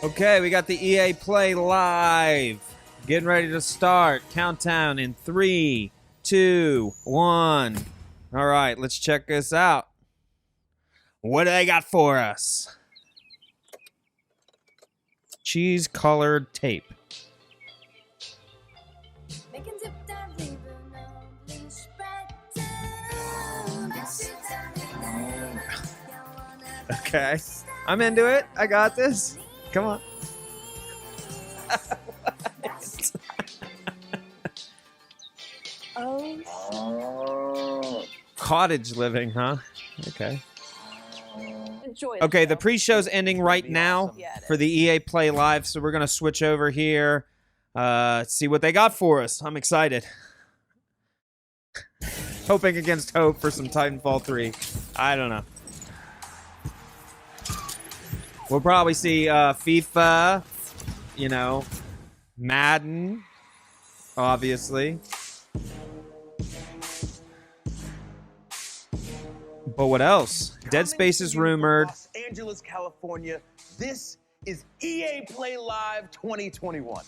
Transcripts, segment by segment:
Okay, we got the EA Play Live. Getting ready to start. Countdown in 3, 2, 1. All right, let's check this out. What do they got for us? Cheese-colored tape. Okay. I'm into it. I got this. Come on. Cottage living, huh? Okay. Okay, the pre-show's ending right now for the EA Play Live, so we're going to switch over here, see what they got for us. I'm excited. Hoping against hope for some Titanfall 3. I don't know. We'll probably see FIFA, you know, Madden, obviously. But what else? Dead Space is rumored. Los Angeles, California. This is EA Play Live 2021.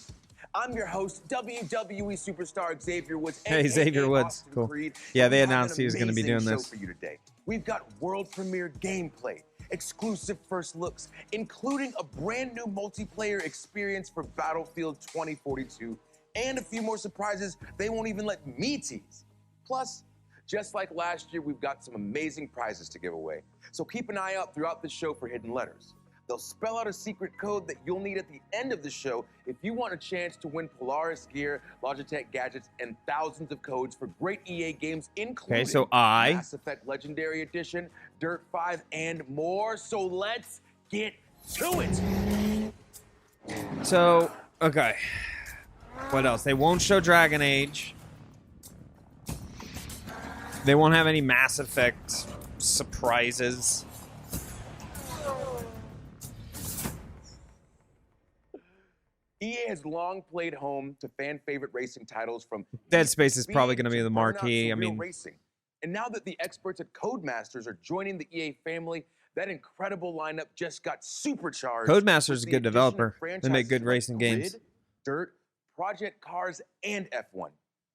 I'm your host, WWE superstar Xavier Woods. Hey, Xavier Woods. Cool. Yeah, they announced he was going to be doing this. For you today. We've got world premiere gameplay, exclusive first looks, including a brand new multiplayer experience for Battlefield 2042, and a few more surprises they won't even let me tease. Plus, just like last year, we've got some amazing prizes to give away. So keep an eye out throughout the show for hidden letters. They'll spell out a secret code that you'll need at the end of the show if you want a chance to win Polaris gear, Logitech gadgets, and thousands of codes for great EA games, including Mass Effect Legendary Edition, Dirt 5, and more. So let's get to it. So, okay. What else? They won't show Dragon Age. They won't have any Mass Effect surprises. EA has long played home to fan-favorite racing titles from Dead Space is probably going to be the marquee. I mean, racing. And now that the experts at Codemasters are joining the EA family, that incredible lineup just got supercharged. Codemasters is a good developer. They make good racing games. Grid, Dirt, Project Cars, and F1.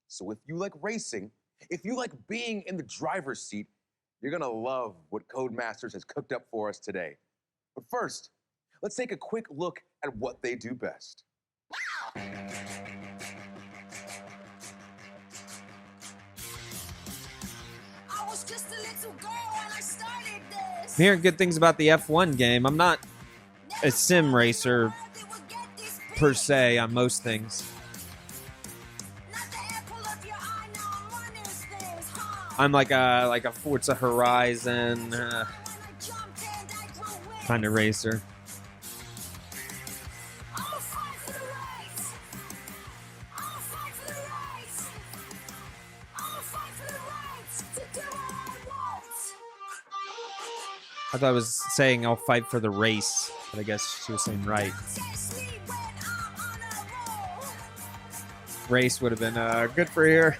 So if you like racing, if you like being in the driver's seat, you're going to love what Codemasters has cooked up for us today. But first, let's take a quick look at what they do best. I was just a little girl when I started this. I'm hearing good things about the F1 game. I'm not a sim racer per se on most things. I'm like a Forza Horizon kind of racer. I thought I was saying I'll fight for the race, but I guess she was saying right. Race would have been good for here.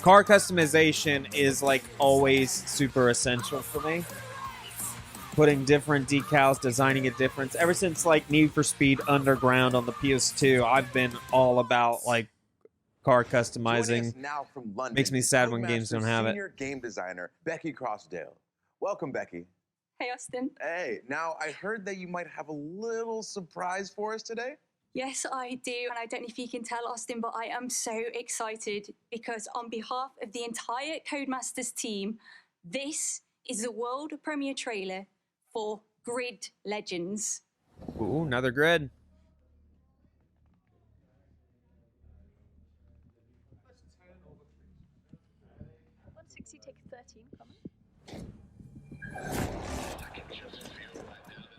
Car customization is like always super essential for me. Putting different decals, designing a difference. Ever since like Need for Speed Underground on the PS2, I've been all about like car customizing. Now from London, makes me sad when games don't have it. Senior game designer Becky Crossdale. Welcome, Becky. Hey, Austin. Hey, now I heard that you might have a little surprise for us today. Yes, I do, and I don't know if you can tell, Austin, but I am so excited because on behalf of the entire Codemasters team, this is the world premiere trailer for Grid Legends. Ooh, another grid. take 13,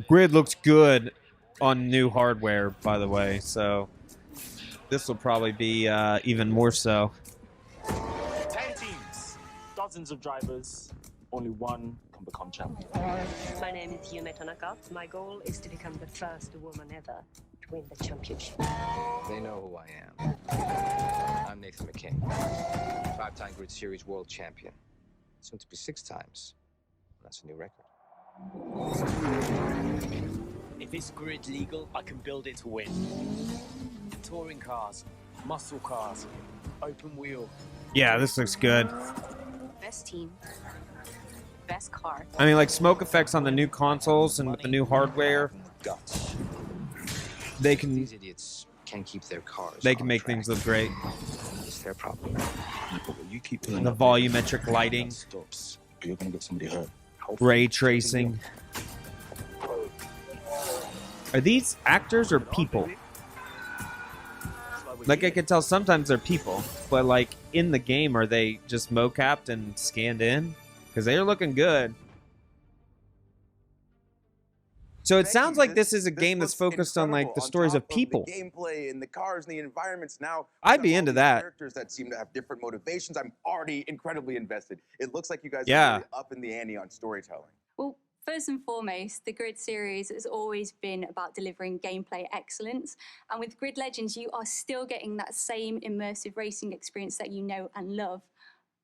Grid looks good on new hardware, by the way, so this will probably be even more so. 10 teams, dozens of drivers, only one can become champion. My name is Yume Tanaka. My goal is to become the first woman ever win the championship. They know who I am. I'm Nathan McKay, 5-time Grid Series world champion. Soon to be 6 times. That's a new record. If it's grid legal, I can build it to win. Touring cars, muscle cars, open wheel. Yeah, this looks good. Best team, best car. I mean, like, smoke effects on the new consoles and with the new hardware, Guts. they can These idiots can't keep their cars. they can on make track. things look great. It's their problem. You keep pulling The up, volumetric lighting, stops. You're gonna get somebody hurt. ray tracing. Are these actors or people? Like, I could tell sometimes they're people, but like in the game, are they just mocapped and scanned in? Because they're looking good. So it Thank sounds you. like this is a game that's looks focused on like incredible. the On stories top of people. The gameplay and the cars and the environments. Now I'd we've be got all into these that. Characters that seem to have different motivations. I'm already incredibly invested. It looks like you guys Yeah. are really up in the ante on storytelling. Well, first and foremost, the Grid series has always been about delivering gameplay excellence. And with Grid Legends, you are still getting that same immersive racing experience that you know and love.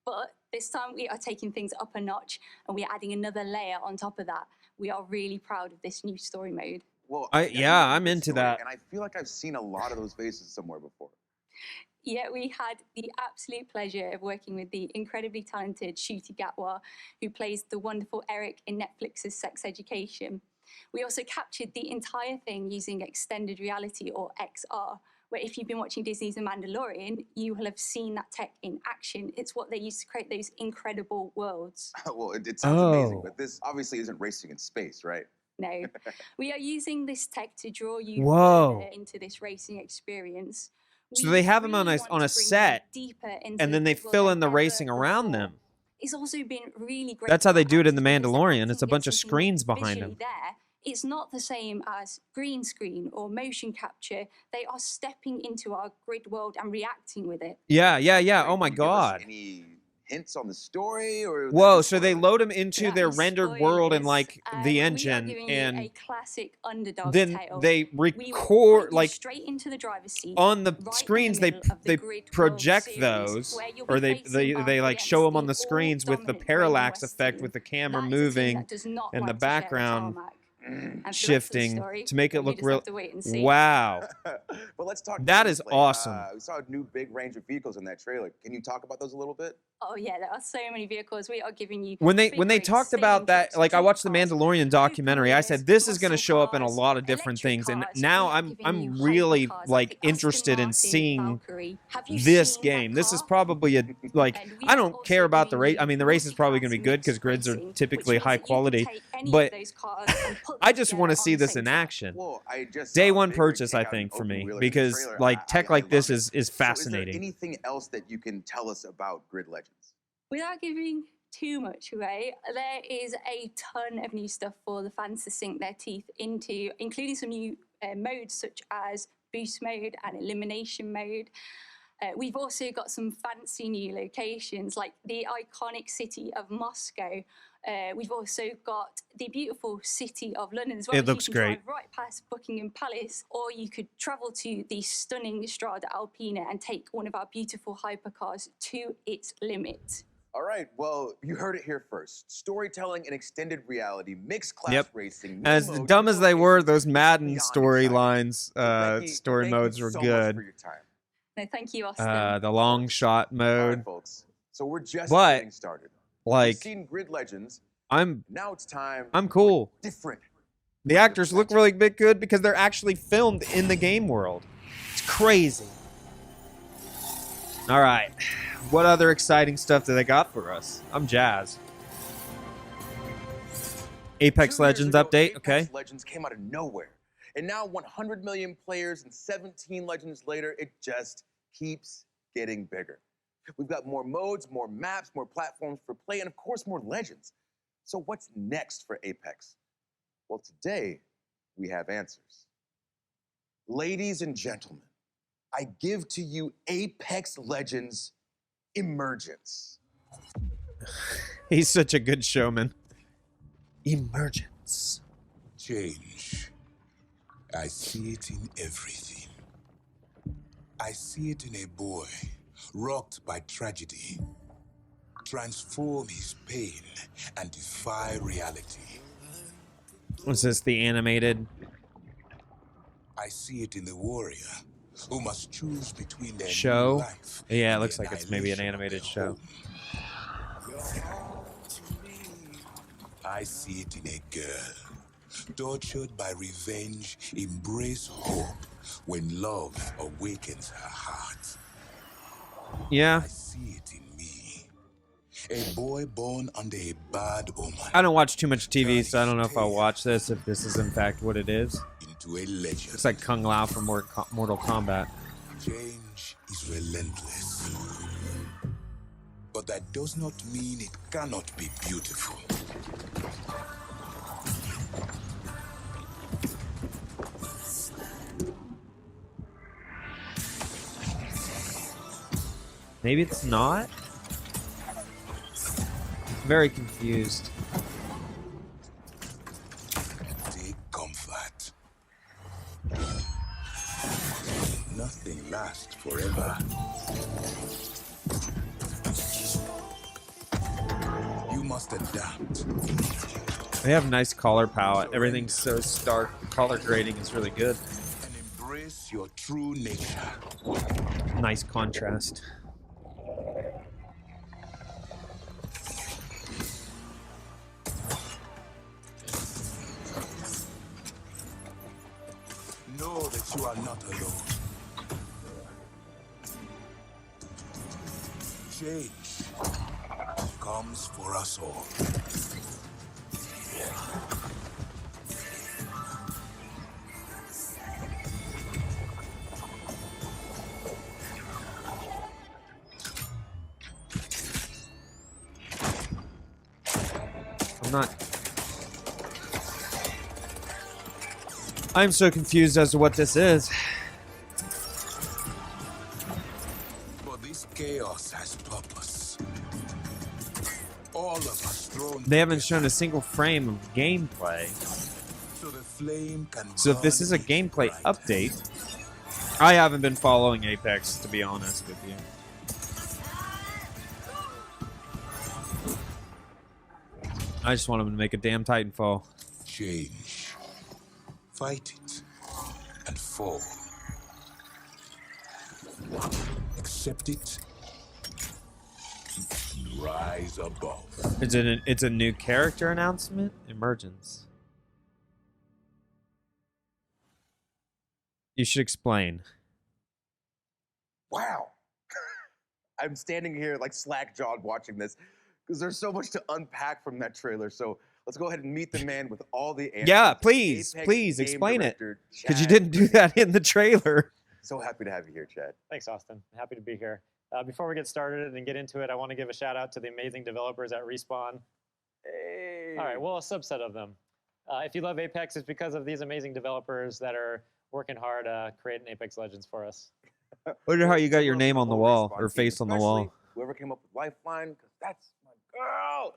But this time we are taking things up a notch and we are adding another layer on top of that. We are really proud of this new story mode. Well, Yeah, I'm this into story, that. and I feel like I've seen a lot of those faces somewhere before. Yeah, we had the absolute pleasure of working with the incredibly talented Shuti Gatwa, who plays the wonderful Eric in Netflix's Sex Education. We also captured the entire thing using extended reality, or XR, where if you've been watching Disney's The Mandalorian, you will have seen that tech in action. It's what they used to create those incredible worlds. Well, it sounds amazing, Oh. but this obviously isn't racing in space, right? No, we are using this tech to draw you Whoa. further into this racing experience. So We they have them on really a want on to a bring you set, deeper into and then the they grid world fill than in the ever racing around before. them. It's also been really great. That's how for they do it in The actors because they're Mandalorian. It's a acting bunch of against something screens that's behind visually them. there. It's not the same as green screen or motion capture. They are stepping into our grid world and reacting with it. Yeah, yeah, yeah. Wait, Oh my can you give us god. Any hints on the story, or Whoa, this is so they spoiling? load them into That their is rendered world and spoilers. like the We are engine, giving you a and classic underdog then tale. they We will record put you like straight into the driver's seat. on the right in the screens they middle of the they Grid World project Series, those, where you'll or be they facing off like show them against on the the screens with the all-dominant parallax West effect team. with the camera That is a team moving that does not and the like to share a background tarmac. And for the rest of the shifting story, to make it you look just real. have to wait and see. Wow. But let's talk. That is gameplay. awesome. We saw a new big range of vehicles in that trailer. Can you talk about those a little bit? Oh yeah, there are so many vehicles. We are giving you When they big when they rigs, talked stadium about that, trips, like I street watched the cars, Mandalorian documentary, I said this is going to show up in a muscle lot of cars, different electric things, and cars. now We are I'm giving you really hypercars like the Aston interested in Martin seeing Valkyrie. Have you this seen game. that This is car? probably a like And we I are don't also care about the giving race. I you mean, the race is probably going to be multi-class good because mixed grids are racing, which typically means high that you can quality. take any But of those cars and put them I just want to together see on the this same in track. action. Well, I just Day saw a one big rig purchase, take I out think, an for me, open-wheeler in the because trailer. like tech I like this love is it. So is there fascinating. anything else that you can tell us about Grid Legends? Without giving too much away, there is a ton of new stuff for the fans to sink their teeth into, including some new modes such as boost mode and elimination mode. We've also got some fancy new locations like the iconic city of Moscow. We've also got the beautiful city of London as well. It looks you can great. drive right past Buckingham Palace, or you could travel to the stunning Strada Alpina and take one of our beautiful hypercars to its limit. All right, well, you heard it here first. Storytelling and extended reality, mixed class Yep. racing. new As modes, dumb new as they were, locations, those Madden beyond exciting. storylines, Becky, story thank you modes were so much good. for your time. No, thank you, Austin. The long shot All mode, right, folks. So we're just But, getting started. We've like seen Grid Legends. I'm Now it's time. cool. Different. The actors look really big good because they're actually filmed in the game world. It's crazy. All right. What other exciting stuff do they got for us? I'm jazzed. Apex 2 years Legends ago, update, Apex okay. Legends came out of nowhere. And now 100 million players and 17 Legends later, it just keeps getting bigger. We've got more modes, more maps, more platforms for play, and of course, more Legends. So what's next for Apex? Well, today, we have answers. Ladies and gentlemen, I give to you Apex Legends Emergence. He's such a good showman. Emergence. Change I see it in everything. I see it in a boy rocked by tragedy, transform his pain and defy reality. Was this the animated I see it in the warrior who must choose between their new show? life Yeah, it and looks the like it's maybe an annihilation of animated their show. home. I see it in a girl tortured by revenge, embrace hope when love awakens her heart. Yeah. I see it in me, a boy born under a bad omen. I don't watch too much TV, so I don't know if I'll watch this, if this is in fact what it is. Into a legend. It's like Kung Lao from Mortal Kombat. Change is relentless. But that does not mean it cannot be beautiful. Maybe it's not? Very confused. Take comfort. Nothing lasts forever. You must adapt. They have nice color palette. Everything's so stark. The color grading is really good. And embrace your true nature. Nice contrast. Know that you are not alone. Change comes for us all. I'm so confused as to what this is. But this chaos has purpose. All of us thrown They haven't shown a single frame of gameplay. so the flame can So if this is a burn gameplay bright. update, I haven't been following Apex, to be honest with you. I just want them to make a damn Titanfall. Change. Fight it and fall. Accept it and rise above. It's a new character announcement? Emergence. You should explain. Wow. I'm standing here like slack-jawed watching this because there's so much to unpack from that trailer. So let's go ahead and meet the man with all the answers. Yeah, please, Apex please game explain it. director, Because you Chad. didn't do that in the trailer. So happy to have you here, Chad. Thanks, Austin. Happy to be here. Before we get started and get into it, I want to give a shout out to the amazing developers at Respawn. Hey. All right, well, a subset of them. If you love Apex, it's because of these amazing developers that are working hard creating Apex Legends for us. Wonder how you got your Similar name to on the whole wall Respawn or team, face on the especially wall. Whoever came up with Lifeline, because that's my girl.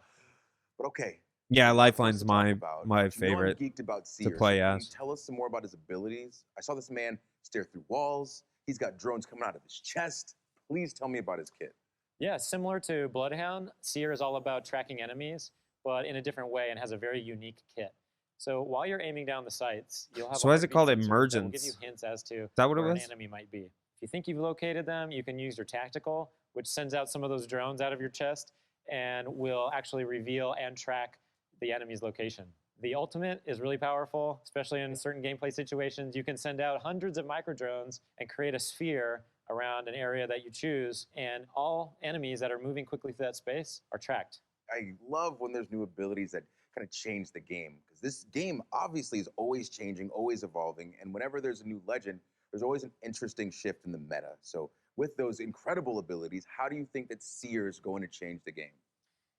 But okay. Yeah, Lots Lifeline's to my talk about. my You know I'm favorite geeked about to Sears. play Can you as. tell us some more about his abilities? I saw this man stare through walls. He's got drones coming out of his chest. Please tell me about his kit. Yeah, similar to Bloodhound, Seer is all about tracking enemies, but in a different way and has a very unique kit. So while you're aiming down the sights, you'll have So a why is it called heartbeat sensor that will give you Emergence? hints as to that what it where an was? enemy might be. If you think you've located them, you can use your tactical, which sends out some of those drones out of your chest and will actually reveal and track the enemy's location. The ultimate is really powerful, especially in certain gameplay situations. You can send out hundreds of micro drones and create a sphere around an area that you choose, and all enemies that are moving quickly through that space are tracked. I love when there's new abilities that kind of change the game, because this game obviously is always changing, always evolving, and whenever there's a new legend, there's always an interesting shift in the meta. So with those incredible abilities, how do you think that Seer is going to change the game?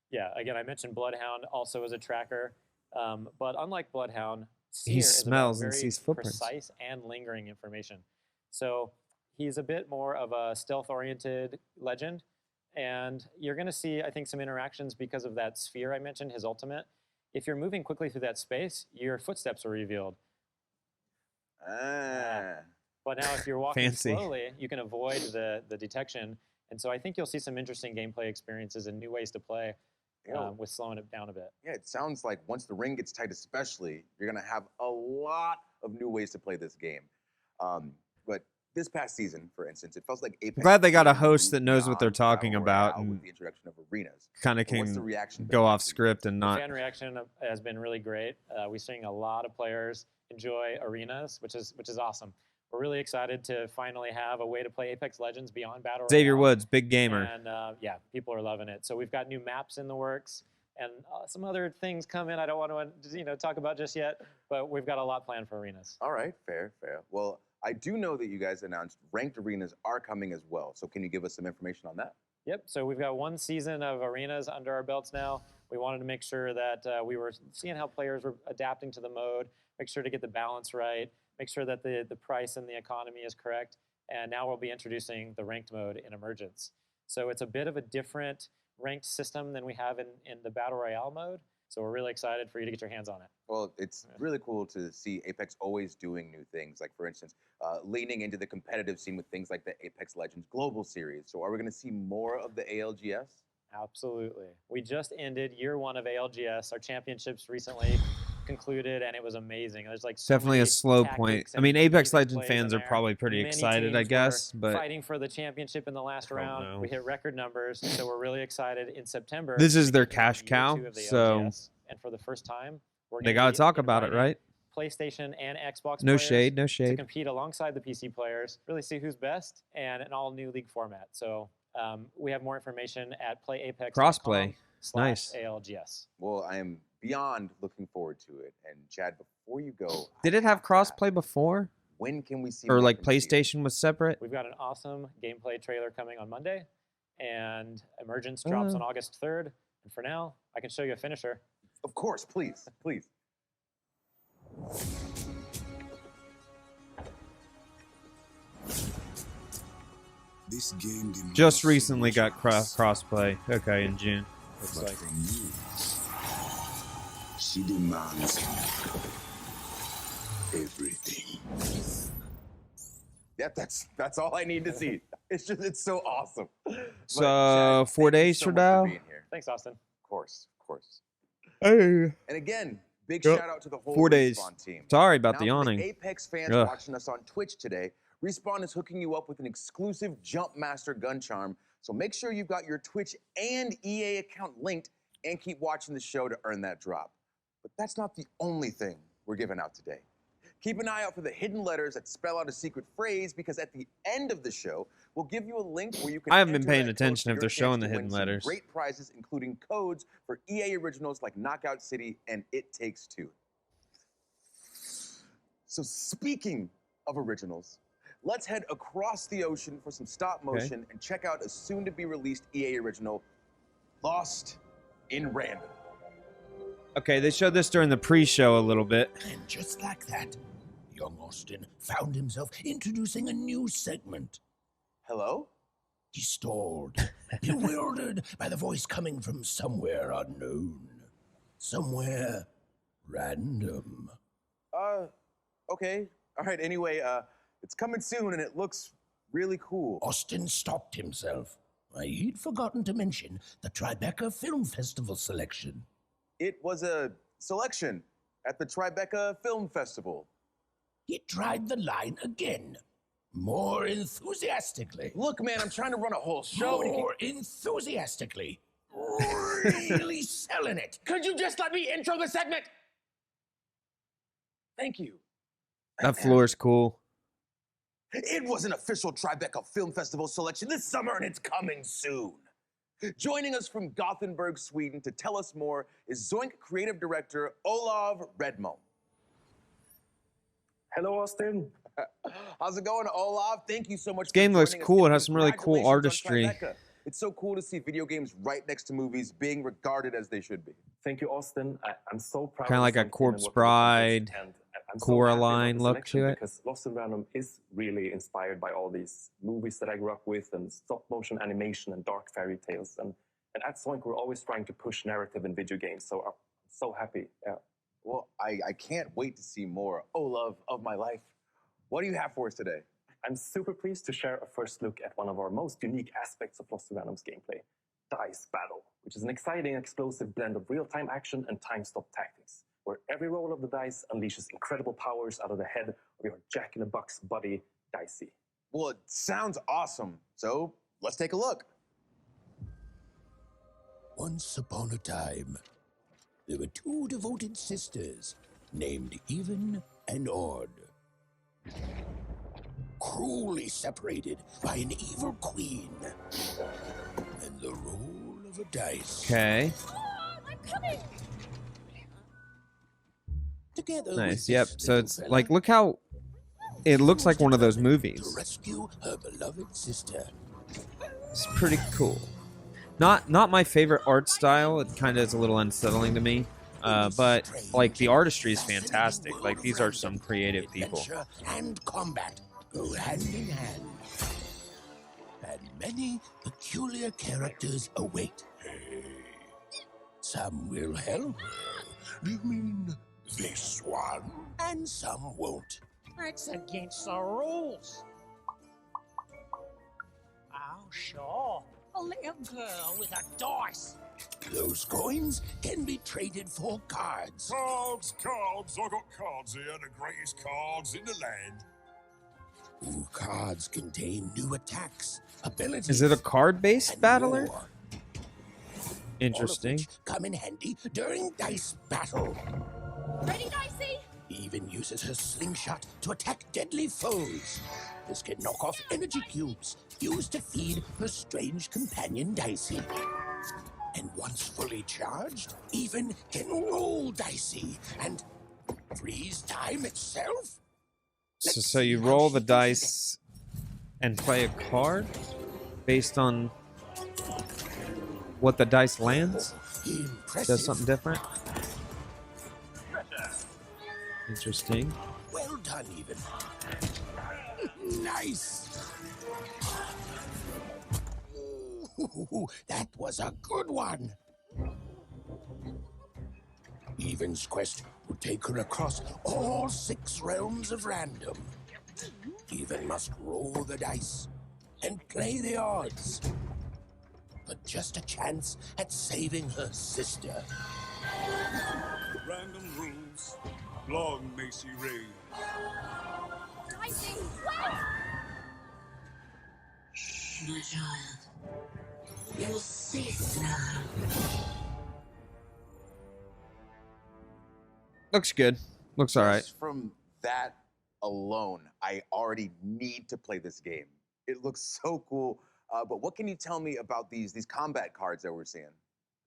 Yeah, again, I mentioned Bloodhound also as a tracker, but unlike Bloodhound, Seer He is about smells and very sees footprints. precise and lingering information. So he's a bit more of a stealth-oriented legend, and you're going to see, I think, some interactions because of that sphere I mentioned, his ultimate. If you're moving quickly through that space, your footsteps are revealed. But now if you're walking Fancy. slowly, you can avoid the detection. And so I think you'll see some interesting gameplay experiences and new ways to play with slowing it down a bit. Yeah, it sounds like once the ring gets tight especially, you're going to have a lot of new ways to play this game. But this past season, for instance, it felt like Apex. I'm glad they got a host moved that knows what they're beyond talking Battle about Royale and with the introduction of arenas. kind of But what's can the reaction been go like off for you? script and The not. fan reaction has been really great. We're seeing a lot of players enjoy arenas, which is awesome. We're really excited to finally have a way to play Apex Legends beyond Battle Royale. Xavier Woods, big gamer. And yeah, people are loving it. So we've got new maps in the works and some other things coming I don't want to talk about just yet, but we've got a lot planned for arenas. All right, fair. Well, I do know that you guys announced ranked arenas are coming as well. So can you give us some information on that? Yep, so we've got one season of arenas under our belts now. We wanted to make sure that we were seeing how players were adapting to the mode, make sure to get the balance right, make sure that the price and the economy is correct. And now we'll be introducing the ranked mode in Emergence. So it's a bit of a different ranked system than we have in the Battle Royale mode. So we're really excited for you to get your hands on it. Well, it's really cool to see Apex always doing new things. Like, for instance, leaning into the competitive scene with things like the Apex Legends Global Series. So are we going to see more of the ALGS? Absolutely. We just ended year 1 of ALGS. Our championships recently concluded, and it was amazing. There's like so Definitely many a slow point. tactics I mean, and Apex amazing Legend plays fans in are there. probably pretty Many excited, I teams guess. were But fighting for the championship in the last round. know. We hit record numbers, so we're really excited. In September, this is we their get into cash year cow, 2 of the so ALGS, and for the first time, we're they gonna got to be talk about it, inviting right? PlayStation and Xbox No players shade, no to shade. compete alongside the PC players, really see who's best, and an all-new league format. So we have more information at playapex.com/ALGS. Nice. Well, I am beyond looking forward to it. And Chad, before you go, Did it have crossplay before? when can we see Or more like from Steve? PlayStation was separate? We've got an awesome gameplay trailer coming on Monday, and Emergence drops on August 3rd. And for now, I can show you a finisher. Of course, please. This game Just recently got crossplay. Okay, in June. Looks like. From you, she demands everything. Yeah, that's all I need to see. It's so awesome. So 4 days from now. Thanks, Austin. Of course. Hey. And again, big Yep. shout out to the whole 4 days. Respawn team. Sorry about Now, the for yawning. Apex fans Ugh. watching us on Twitch today, Respawn is hooking you up with an exclusive Jump Master gun charm. So make sure you've got your Twitch and EA account linked and keep watching the show to earn that drop. But that's not the only thing we're giving out today. Keep an eye out for the hidden letters that spell out a secret phrase, because at the end of the show, we'll give you a link where you can. I haven't been enter paying that code attention for if your they're chance showing to the win hidden some letters. Great prizes, including codes for EA originals like Knockout City and It Takes Two. So speaking of originals, let's head across the ocean for some stop motion and check out a soon-to-be-released EA original, Lost in Random. Okay, they showed this during the pre-show a little bit. And just like that, young Austin found himself introducing a new segment. Hello? He stalled, bewildered by the voice coming from somewhere unknown. Somewhere random. Okay. All right, anyway, it's coming soon and it looks really cool. Austin stopped himself. He'd forgotten to mention the Tribeca Film Festival selection. It was a selection at the Tribeca Film Festival. He tried the line again, more enthusiastically. Look, man, I'm trying to run a whole show. More enthusiastically. Really selling it. Could you just let me intro the segment? Thank you. That floor's cool. It was an official Tribeca Film Festival selection this summer, and it's coming soon. Joining us from Gothenburg, Sweden to tell us more is Zoink creative director Olav Redmo. Hello, Austin. How's it going, Olav? Thank you so much. This game looks cool. It has some really cool artistry. It's so cool to see video games right next to movies being regarded as they should be. Thank you, Austin. I'm so proud. Kind of like a Corpse Bride, Coraline look to it. Because Lost in Random is really inspired by all these movies that I grew up with, and stop motion animation and dark fairy tales. And at Zoink, we're always trying to push narrative in video games. So I'm so happy. Yeah. Well, I can't wait to see more. Oh, love of my life. What do you have for us today? I'm super pleased to share a first look at one of our most unique aspects of Lost in Random's gameplay, Dice Battle, which is an exciting, explosive blend of real-time action and time-stop tactics, where every roll of the dice unleashes incredible powers out of the head of your jack-in-the-box buddy, Dicey. Well, it sounds awesome. So let's take a look. Once upon a time, there were two devoted sisters named Even and Odd. Cruelly separated by an evil queen and the roll of a dice. Okay. I'm coming. Together Nice. with Yep. this So little it's fella, like, look how it looks like one of those to movies. rescue her beloved sister. It's pretty cool. Not my favorite art style. It kind of is a little unsettling to me. But like the artistry is fantastic. Like these are some creative people. Adventure and combat go hand in hand. And many peculiar characters await. Some will help. You mean this one? And some won't. That's against the rules. Oh, sure. A little girl with a dice. Those coins can be traded for cards. Cards, cards. I got cards here, the greatest cards in the land. Ooh, cards contain new attacks, abilities. Is it a card-based and battler? more. Interesting. All of which come in handy during dice battle. Ready, Dicey? Even uses her slingshot to attack deadly foes. This can knock off energy cubes used to feed her strange companion Dicey. And once fully charged, Even can roll Dicey and freeze time itself. So you roll the dice and play a card based on what the dice lands? Impressive. Does something different? Interesting. Well done, Even. Nice. Ooh, that was a good one. Even's quest will take her across all 6 realms of random. Even must roll the dice and play the odds. But just a chance at saving her sister. Random rules. Long may she reign. Dicey, wait! My child, you'll cease now. Looks good. Looks all right. Just from that alone, I already need to play this game. It looks so cool. But what can you tell me about these combat cards that we're seeing?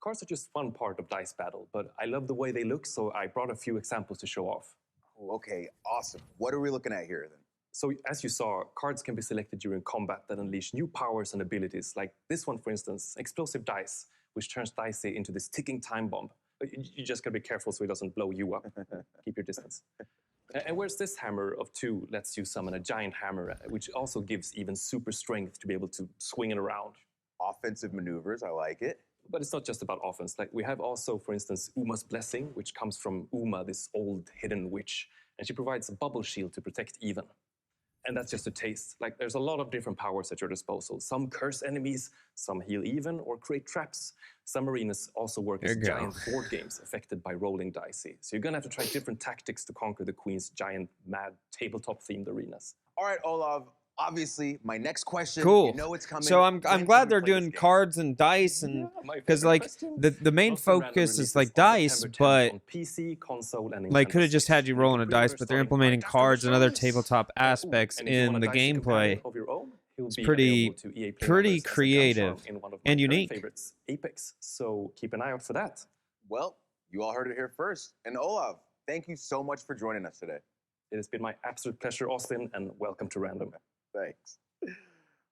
Cards are just one part of Dice Battle, but I love the way they look, so I brought a few examples to show off. Oh, okay, awesome. What are we looking at here then? So as you saw, cards can be selected during combat that unleash new powers and abilities, like this one, for instance, Explosive Dice, which turns Dicey into this ticking time bomb. But you just gotta be careful so it doesn't blow you up. Keep your distance. And where's this hammer of 2 lets you summon a giant hammer, which also gives Even super strength to be able to swing it around. Offensive maneuvers, I like it. But it's not just about offense. Like we have also, for instance, Uma's Blessing, which comes from Uma, this old hidden witch, and she provides a bubble shield to protect Even. And that's just a taste. Like there's a lot of different powers at your disposal. Some curse enemies, some heal Even or create traps. Some arenas also work as giant board games affected by rolling dicey. So you're gonna have to try different tactics to conquer the Queen's giant, mad, tabletop-themed arenas. All right, Olav. Obviously, my next question. Cool. You know it's coming. So I'm When glad can we they're play this doing game? cards and dice, and because favorite like question. the main Lost in Random focus is releases like on dice, September 10th but on PC, console, and like could have Nintendo just Switch. had you You rolling can a dice, pre-order but they're starting implementing right after the cards and other show. tabletop aspects And if you in want a the dicey companion gameplay. of your own, he'll It's be pretty available to EA Play pretty members as a gun creative charm in one of my and current unique. favorites, Apex. So keep an eye out for that. Well, you all heard it here first. And Olav, thank you so much for joining us today. It has been my absolute pleasure, Austin, and welcome to Random. Thanks.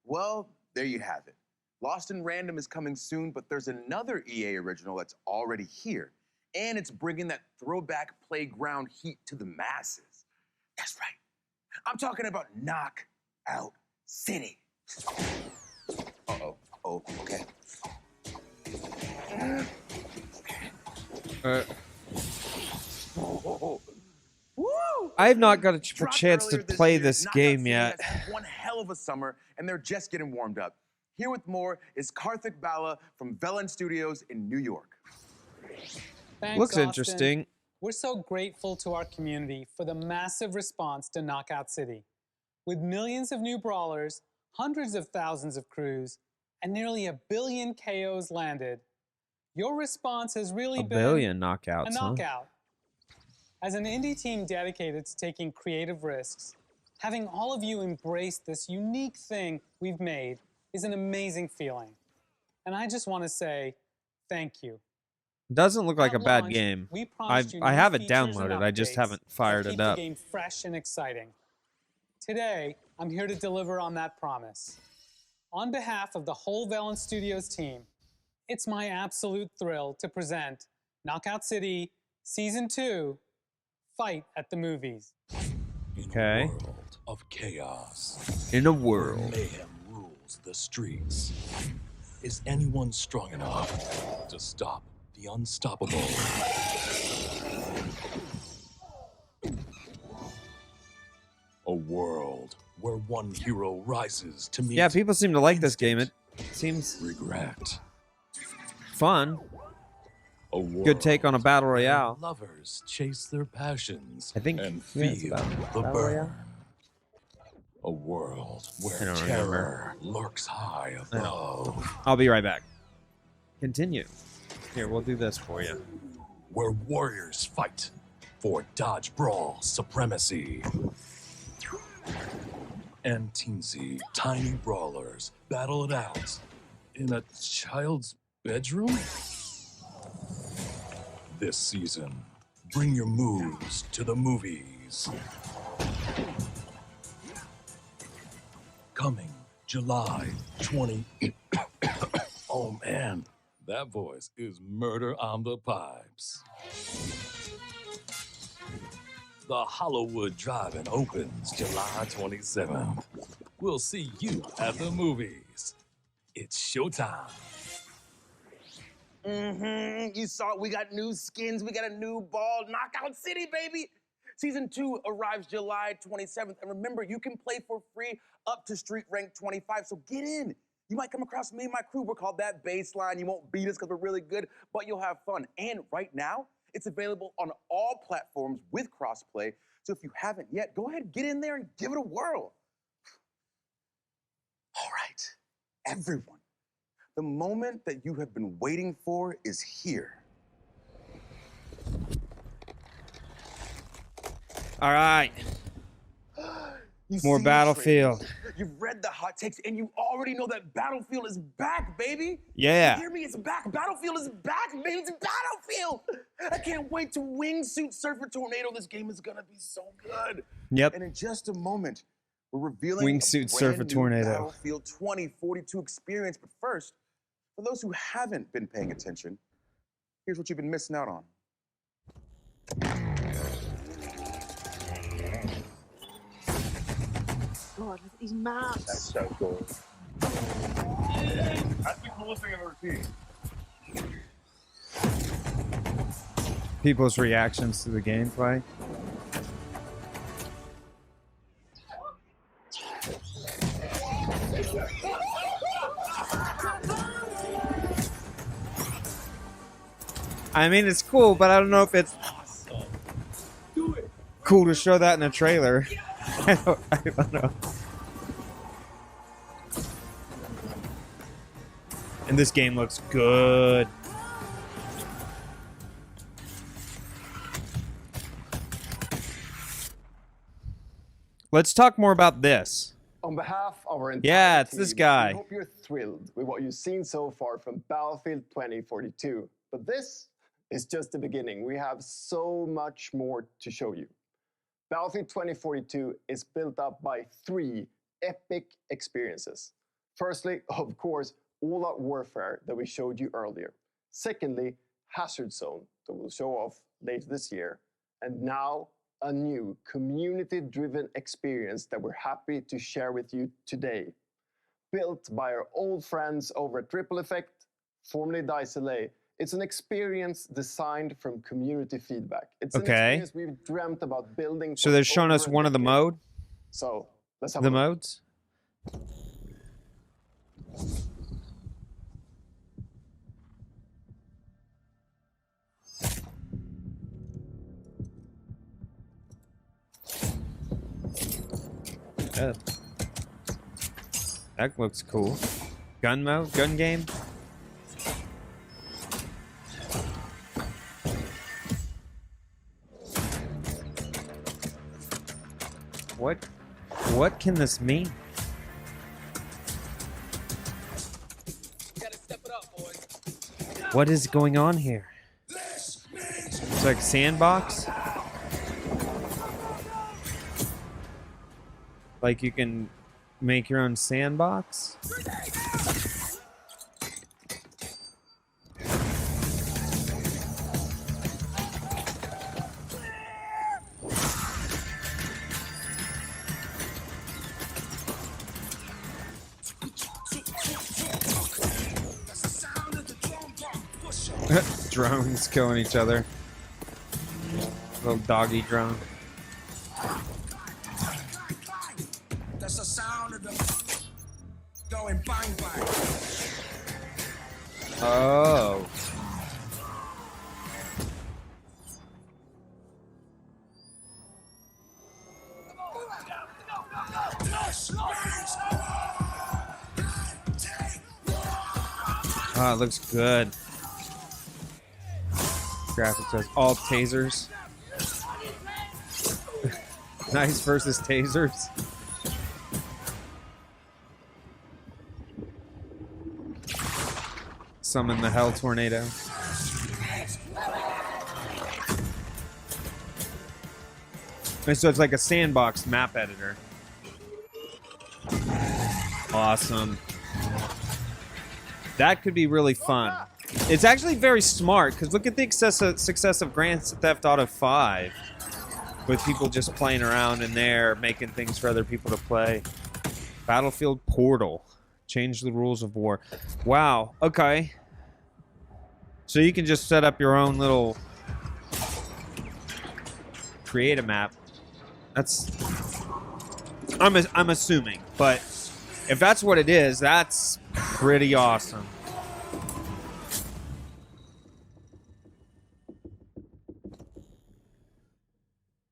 Well, there you have it. Lost in Random is coming soon, but there's another EA original that's already here. And it's bringing that throwback playground heat to the masses. That's right. I'm talking about Knockout City. Uh-oh. Oh, okay. Uh, Oh. Woo! I have not got a Dropped chance to earlier this play year, this Knockout game City yet. has had one hell of a summer, and they're just getting warmed up. Here with more is Karthik Bala from Velen Studios in New York. Thanks, Looks Austin. interesting. We're so grateful to our community for the massive response to Knockout City. With millions of new brawlers, hundreds of thousands of crews, and nearly 1 billion KOs landed, your response has really A been billion a knockouts, huh? knockout. As an indie team dedicated to taking creative risks, having all of you embrace this unique thing we've made is an amazing feeling. And I just want to say thank you. Doesn't look like a At bad launch, game. we promised you I new have it features and downloaded. I just updates haven't that fired keep it the up. game fresh and exciting. Today, I'm here to deliver on that promise. On behalf of the whole Velen Studios team, it's my absolute thrill to present Knockout City Season 2, Fight at the Movies. Okay. World of chaos. In a Where world. mayhem rules the streets. Is anyone strong enough to stop the unstoppable? A world where one hero rises to meet Yeah, people seem to like this game. It seems regret. fun. A world Good take on a battle where royale. lovers chase their passions I think and yeah, it's feel about the battle burn. royale. A world I where don't terror lurks high above. I'll be right back. Continue. Here, we'll do this for you. Where warriors fight for dodge brawl supremacy. And teensy tiny brawlers battle it out in a child's bedroom? This season, bring your moves to the movies. Coming July 20. Oh man, that voice is murder on the pipes. The Hollywood Drive-In opens July 27th. We'll see you at the movies. It's showtime. You saw it. We got new skins. We got a new ball. Knockout City, baby. Season 2 arrives July 27th. And remember, you can play for free up to street rank 25. So get in. You might come across me and my crew. We're called That Baseline. You won't beat us because we're really good, but you'll have fun. And right now, it's available on all platforms with crossplay. So if you haven't yet, go ahead, get in there and give it a whirl. All right, everyone. The moment that you have been waiting for is here. All right. You More see the Battlefield. trailers, you've read the hot takes, and you already know that Battlefield is back, baby. Yeah. You hear me? It's back. Battlefield is back, baby. It's Battlefield. I can't wait to wingsuit Surfer Tornado. This game is gonna be so good. Yep. And in just a moment, we're revealing Wingsuit a Surfer brand new Tornado. Battlefield 2042 experience. But first, for those who haven't been paying attention, here's what you've been missing out on. God, look at these maps. That's so cool. That's the coolest thing I've ever seen. People's reactions to the gameplay. I mean, it's cool, but I don't know if it's cool to show that in a trailer. I don't know. And this game looks good. Let's talk more about this. On behalf of our entire Yeah, it's this team, guy. we hope you're thrilled with what you've seen so far from Battlefield 2042. But this is just the beginning. We have so much more to show you. Battlefield 2042 is built up by 3 epic experiences. Firstly, of course, all-out warfare that we showed you earlier. Secondly, Hazard Zone that we'll show off later this year. And now, a new community-driven experience that we're happy to share with you today. Built by our old friends over at Triple Effect, formerly AAA, It's an experience designed from community feedback. It's an Okay. experience we've dreamt about building. So for they're showing us over a one of the decade. mode. So let's have The a look. modes. Oh. That looks cool. Gun mode, gun game. What can this mean? What is going on here? It's like sandbox. Like you can make your own sandbox. Drones killing each other. Little doggy drone. That's the sound of the going bang bang. Oh. Oh, it looks good. Graphics has all tasers. Nice versus tasers. Summon the hell tornado. And so it's like a sandbox map editor. Awesome. That could be really fun. It's actually very smart, because look at the success of Grand Theft Auto 5. With people just playing around in there, making things for other people to play. Battlefield Portal. Change the rules of war. Wow, okay. So you can just set up your own little... create a map. That's... I'm assuming, but if that's what it is, that's pretty awesome.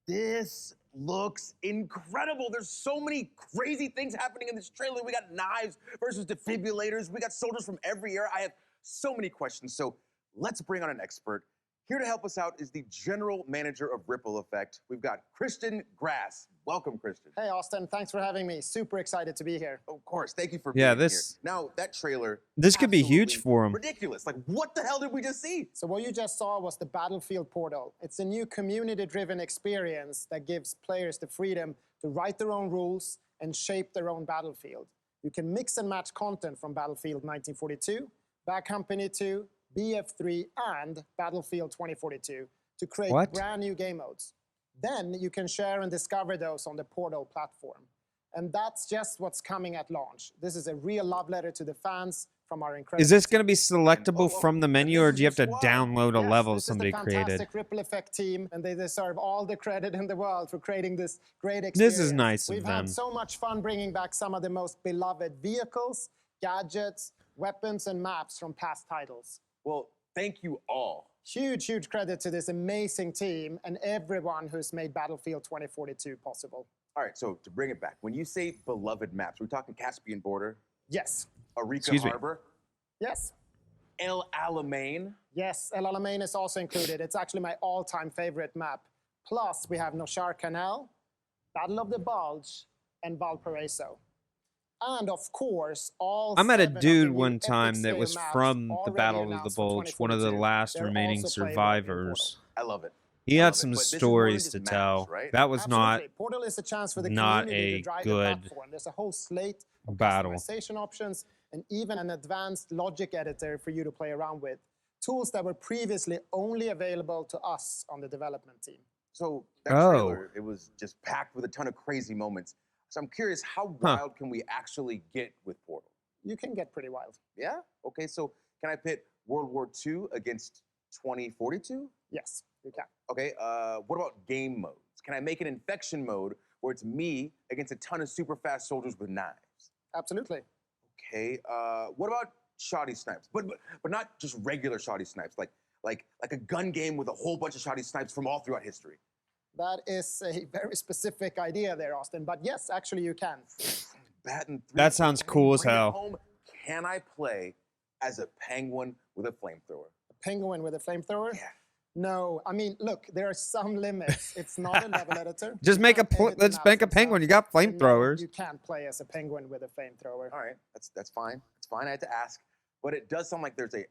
This looks incredible. There's so many crazy things happening in this trailer. We got knives versus defibrillators. We got soldiers from every era. I have so many questions. So let's bring on an expert. Here to help us out is the general manager of Ripple Effect. We've got Christian Grass. Welcome, Christian. Hey, Austin. Thanks for having me. Super excited to be here. Of course. Thank you for Yeah, being this- here. Now, that trailer... This could be huge for him. Ridiculous. Like, what the hell did we just see? So what you just saw was the Battlefield Portal. It's a new community-driven experience that gives players the freedom to write their own rules and shape their own battlefield. You can mix and match content from Battlefield 1942, Bad Company 2, BF3, and Battlefield 2042 to create What? brand new game modes. Then you can share and discover those on the Portal platform. And that's just what's coming at launch. This is a real love letter to the fans from our incredible... Is this going to be selectable from the menu, or do you have to download a level somebody This is the created? fantastic Ripple Effect team, and they deserve all the credit in the world for creating this great experience. This is nice of We've them. had so much fun bringing back some of the most beloved vehicles, gadgets, weapons, and maps from past titles. Well, thank you all. Huge, huge credit to this amazing team and everyone who's made Battlefield 2042 possible. All right, so to bring it back, when you say beloved maps, we're talking Caspian Border? Yes. Arica Excuse me. Harbor? Yes. El Alamein? Yes, El Alamein is also included. It's actually my all-time favorite map. Plus, we have Noshar Canal, Battle of the Bulge, and Valparaiso. And of course, all I met a 7 of the dude new one epic time that scale was maps from the already Battle of the announced for Bulge, one of the 2042. last They're remaining also playable in survivors. I love it. He I had love it. some But this is more than stories just to maps, tell. right? That was Absolutely. Portal is a chance for the not community a to drive good the platform. There's a whole slate of battle. customization options and even an advanced logic editor for you to play around with. Tools that were previously only available to us on the development team. So that Oh. trailer, it was just packed with a ton of crazy moments. So I'm curious, how wild can we actually get with Portal? You can get pretty wild. Yeah? Okay, so can I pit World War II against 2042? Yes, you can. Okay, what about game modes? Can I make an infection mode where it's me against a ton of super fast soldiers with knives? Absolutely. Okay, what about shoddy snipes? But not just regular shoddy snipes, like a gun game with a whole bunch of shoddy snipes from all throughout history. That is a very specific idea there, Austin. But yes, actually you can. Batten 3. That sounds cool as Bring it hell. home. Can I play as a penguin with a flamethrower? A penguin with a flamethrower? Yeah. No, I mean, look, there are some limits. It's not a level editor. Just make a let's make a penguin. You got No, flamethrowers. you can't play as a penguin with a flamethrower. All right, that's fine. It's fine. I had to ask, but it does sound like there's a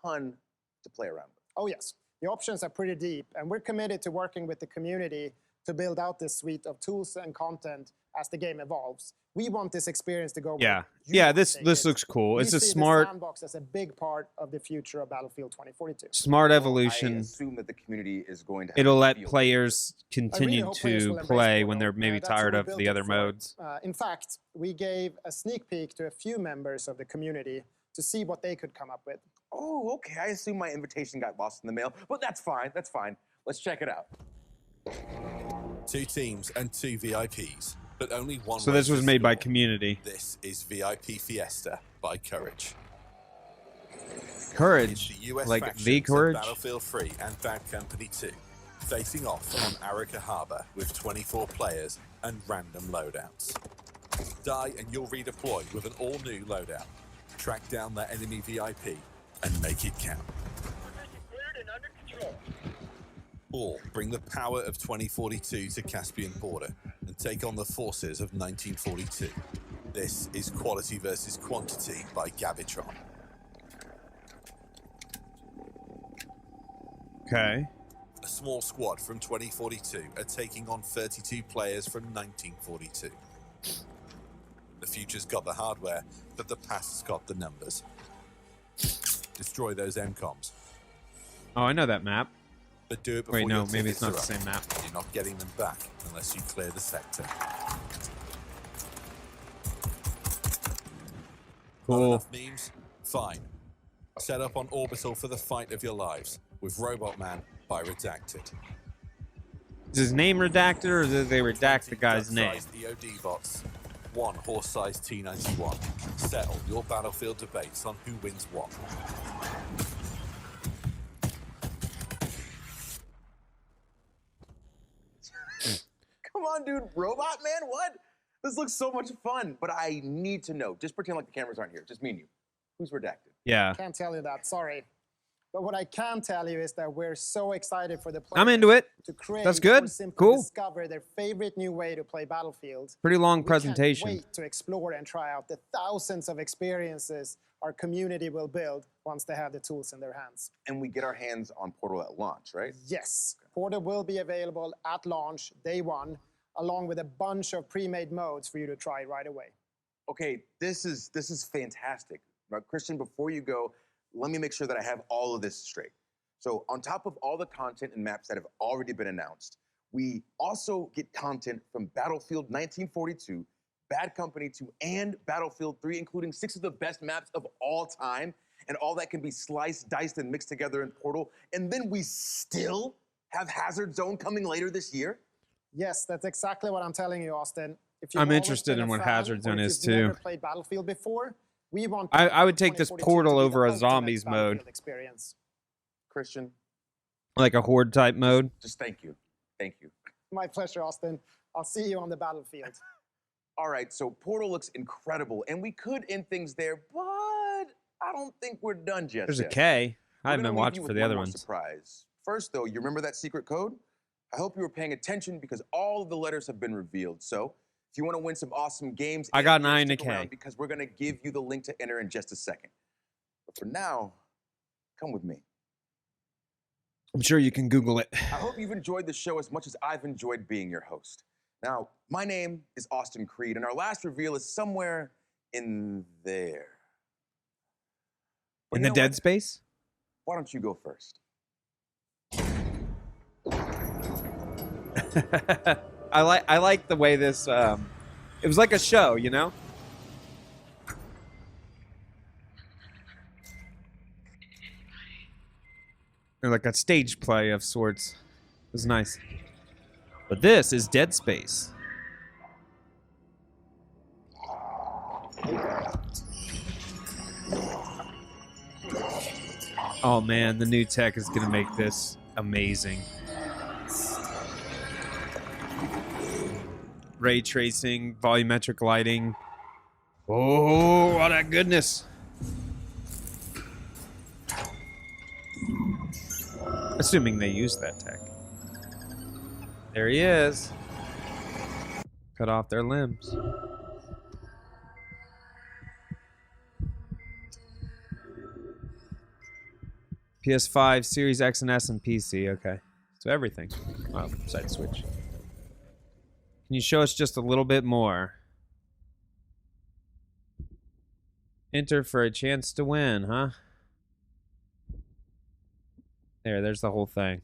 ton to play around with. Oh yes, the options are pretty deep, and we're committed to working with the community to build out this suite of tools and content as the game evolves. We want this experience to go. Yeah, where you yeah. want This to take it. looks cool. We It's a see smart the sandbox as a big part of the future of Battlefield 2042. smart I evolution. assume that the community is going to. Have It'll a let field players continue hope players to will embrace play when Portal. they're maybe That's what tired we of built the it other for. modes. In fact, we gave a sneak peek to a few members of the community to see what they could come up with. Oh, okay. I assume my invitation got lost in the mail, but that's fine. That's fine. Let's check it out. 2 teams and 2 VIPs, but only one. So this race was to made by score. community. This is VIP Fiesta by Courage. Courage, It's the US like factions the of Courage. Battlefield 3 and Bad Company 2, facing off on Arica Harbor with 24 players and random loadouts. Die and you'll redeploy with an all-new loadout. Track down that enemy VIP and make it count. Or bring the power of 2042 to Caspian border and take on the forces of 1942. This is Quality versus Quantity by Gabitron. Okay. A small squad from 2042 are taking on 32 players from 1942. The future's got the hardware, but the past's got the numbers. Destroy those MCOMs, Oh, I know that map. but do it before Wait, no, your maybe it's tickets not are the up. same map. You're not getting them back unless you clear the sector. Cool. Enough memes? Fine. Set up on Orbital for the fight of your lives with Robot Man by Redacted. Is his name redacted, or did they redact the guy's name? Sized EOD bots. 1 horse-sized T-91. Settle your battlefield debates on who wins what. Come on, dude. Robot Man? What? This looks so much fun, but I need to know. Just pretend like the cameras aren't here. Just me and you. Who's redacted? Yeah. Can't tell you that, sorry. But what I can tell you is that we're so excited for the players I'm into it. to create That's good. or simply Cool. discover their favorite new way to play Battlefield. Pretty long We presentation. can't wait to explore and try out the thousands of experiences our community will build once they have the tools in their hands. And we get our hands on Portal at launch, right? Yes, Portal will be available at launch, day one, along with a bunch of pre-made modes for you to try right away. Okay, this is fantastic. But Christian, before you go, let me make sure that I have all of this straight. So on top of all the content and maps that have already been announced, we also get content from Battlefield 1942, Bad Company 2, and Battlefield 3, including 6 of the best maps of all time. And all that can be sliced, diced, and mixed together in Portal. And then we still have Hazard Zone coming later this year? Yes, that's exactly what I'm telling you, Austin. If I'm you've always interested been in a what fan, Hazard or Zone if is you've never too. played Battlefield before, we want I would take this 2042 Portal to be the over a ultimate zombies mode, Battlefield experience. Christian, like a horde type mode. just thank you. Thank you. My pleasure, Austin. I'll see you on the battlefield. All right, so Portal looks incredible, and we could end things there, but I don't think we're done just There's a yet. K. I We're haven't gonna been leave watching you for with the one other more ones. Surprise. First, though, you remember that secret code? I hope you were paying attention because all of the letters have been revealed. So, if you want to win some awesome games, I got and an I and a stick around K. because we're gonna give you the link to enter in just a second. But for now, come with me. I'm sure you can Google it. I hope you've enjoyed the show as much as I've enjoyed being your host. Now, my name is Austin Creed, and our last reveal is somewhere in there. But In you the know dead what? space? Why don't you go first? I like the way this it was like a show, you know? Or like a stage play of sorts. It was nice. But this is Dead Space. Oh man, the new tech is gonna make this amazing. Ray tracing, volumetric lighting. Oh, all that goodness. Assuming they use that tech. There he is. Cut off their limbs. PS5, Series X and S, and PC. Okay. So everything. Oh, besides Switch. Can you show us just a little bit more? Enter for a chance to win, huh? There's the whole thing.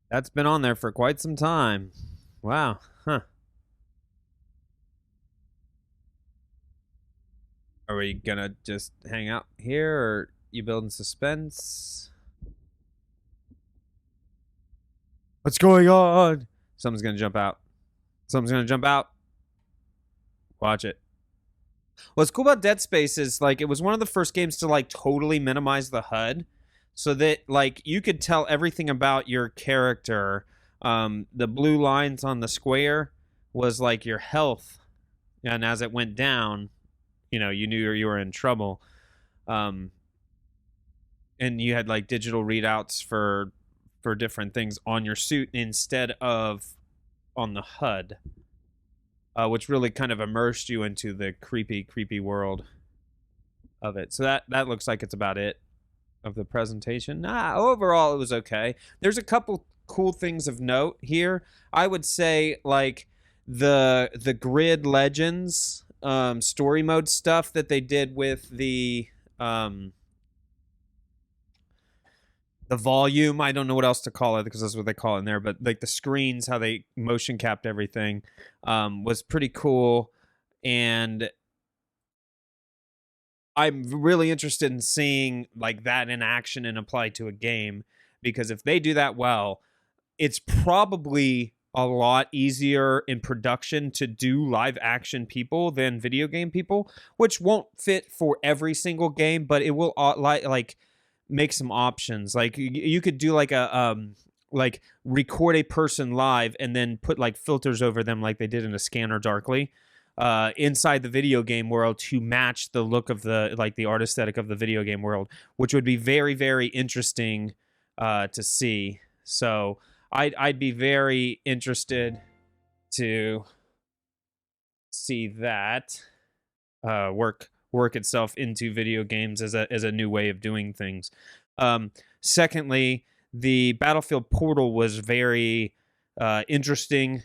That's been on there for quite some time. Wow. Huh. Are we gonna just hang out here, or you building suspense? What's going on? Something's gonna jump out. Something's gonna jump out. Watch it. What's cool about Dead Space is, like, it was one of the first games to, like, totally minimize the HUD, so that, like, you could tell everything about your character. The blue lines on the square was, like, your health, and as it went down, you know, you knew you were in trouble. And you had, like, digital readouts for different things on your suit instead of on the HUD. Which really kind of immersed you into the creepy world of it. So that looks like it's about it of the presentation. Overall, it was okay. There's a couple cool things of note here. I would say, like, the Grid Legends story mode stuff that they did with the volume. I don't know what else to call it because that's what they call it in there, but like the screens, how they motion capped everything, was pretty cool. And I'm really interested in seeing like that in action and applied to a game, because if they do that well, it's probably a lot easier in production to do live action people than video game people, which won't fit for every single game, but it will like make some options. Like you could do like a like record a person live and then put like filters over them like they did in A Scanner Darkly inside the video game world to match the look of the, like, the art aesthetic of the video game world, which would be very, very interesting to see. So I'd be very interested to see that work itself into video games as a new way of doing things. Secondly, the Battlefield Portal was very interesting,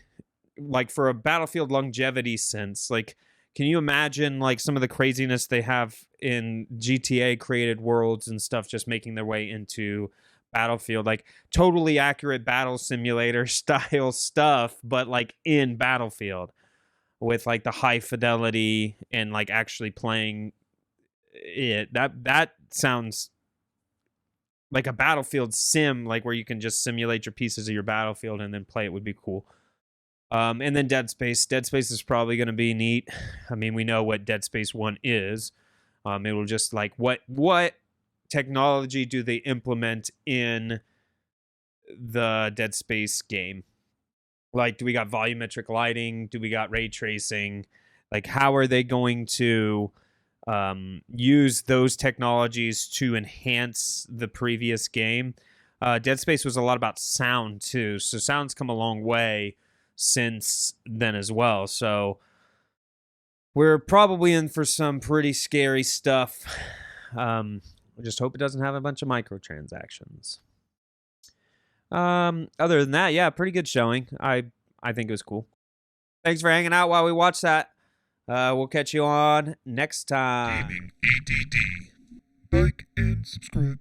like for a Battlefield longevity sense. Like, can you imagine like some of the craziness they have in GTA created worlds and stuff just making their way into Battlefield? Like totally accurate battle simulator style stuff, but like in Battlefield, with like the high fidelity and like actually playing it. That sounds like a Battlefield sim, like where you can just simulate your pieces of your Battlefield and then play it, would be cool. And then Dead Space. Dead Space is probably going to be neat. I mean, we know what Dead Space 1 is. It will just like, what technology do they implement in the Dead Space game? Like, do we got volumetric lighting? Do we got ray tracing? Like, how are they going to use those technologies to enhance the previous game? Dead Space was a lot about sound, too. So sound's come a long way since then as well. So we're probably in for some pretty scary stuff. We just hope it doesn't have a bunch of microtransactions. Other than that, yeah, pretty good showing. I think it was cool. Thanks for hanging out while we watch that. We'll catch you on next time. Gaming ADD. Like and subscribe.